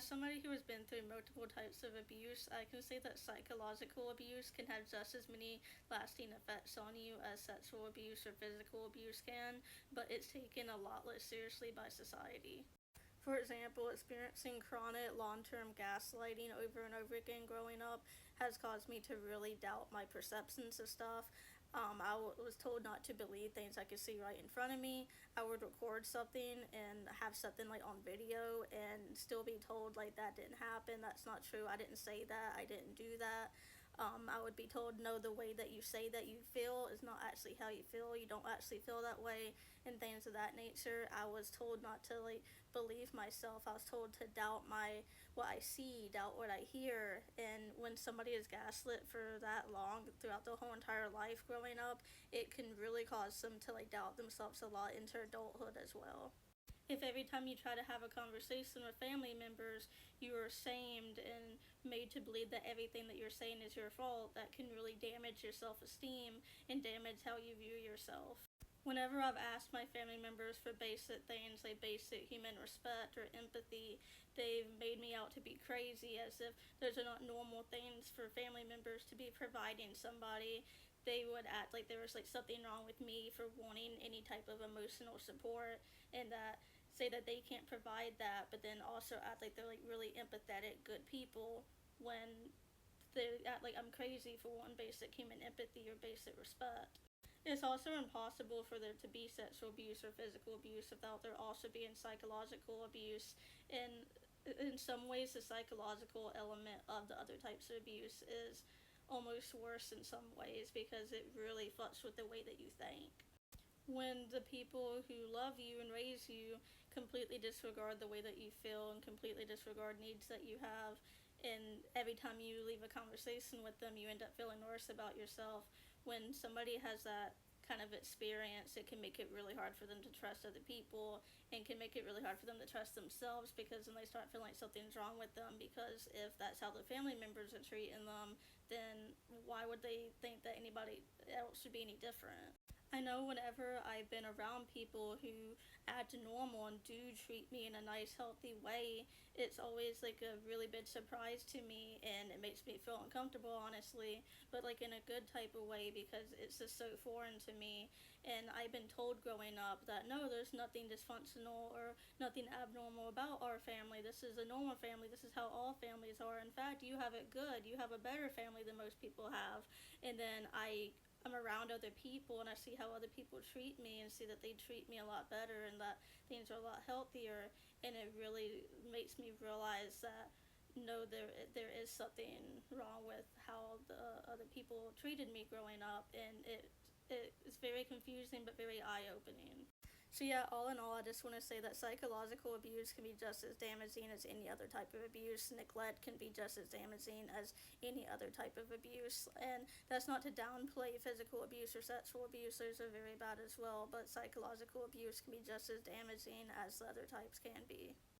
As somebody who has been through multiple types of abuse, I can say that psychological abuse can have just as many lasting effects on you as sexual abuse or physical abuse can, but it's taken a lot less seriously by society. For example, experiencing chronic long term gaslighting over and over again growing up has caused me to really doubt my perceptions of stuff. Was told not to believe things I could see right in front of me. I would record something and have something like on video and still be told like that didn't happen, that's not true, I didn't say that, I didn't do that. I would be told, no, the way that you say that you feel is not actually how you feel. You don't actually feel that way, and things of that nature. I was told not to like believe myself. I was told to doubt my what I see, doubt what I hear. And when somebody is gaslit for that long throughout the whole entire life growing up, it can really cause them to like doubt themselves a lot into adulthood as well. If every time you try to have a conversation with family members, you are shamed and made to believe that everything that you're saying is your fault, that can really damage your self esteem and damage how you view yourself. Whenever I've asked my family members for basic things like basic human respect or empathy, they've made me out to be crazy, as if those are not normal things for family members to be providing somebody. They would act like there was like something wrong with me for wanting any type of emotional support, and that say that they can't provide that, but then also act like they're like really empathetic, good people when they act like I'm crazy for wanting basic human empathy or basic respect. It's also impossible for there to be sexual abuse or physical abuse without there also being psychological abuse. And in some ways, the psychological element of the other types of abuse is almost worse in some ways because it really fucks with the way that you think. When the people who love you and raise you completely disregard the way that you feel and completely disregard needs that you have, and every time you leave a conversation with them, you end up feeling worse about yourself. When somebody has that kind of experience, it can make it really hard for them to trust other people and can make it really hard for them to trust themselves because then they start feeling like something's wrong with them, because if that's how the family members are treating them, then why would they think that anybody else should be any different? I know whenever I've been around people who act normal and do treat me in a nice, healthy way, it's always like a really big surprise to me and it makes me feel uncomfortable, honestly, but like in a good type of way because it's just so foreign to me. And I've been told growing up that no, there's nothing dysfunctional or nothing abnormal about our family. This is a normal family. This is how all families are. In fact, you have it good. You have a better family than most people have. And then I'm around other people and I see how other people treat me and see that they treat me a lot better and that things are a lot healthier, and it really makes me realize that no, there is something wrong with how the other people treated me growing up, and it's very confusing but very eye opening. So yeah, all in all, I just want to say that psychological abuse can be just as damaging as any other type of abuse. Neglect can be just as damaging as any other type of abuse. And that's not to downplay physical abuse or sexual abuse, those are very bad as well, but psychological abuse can be just as damaging as the other types can be.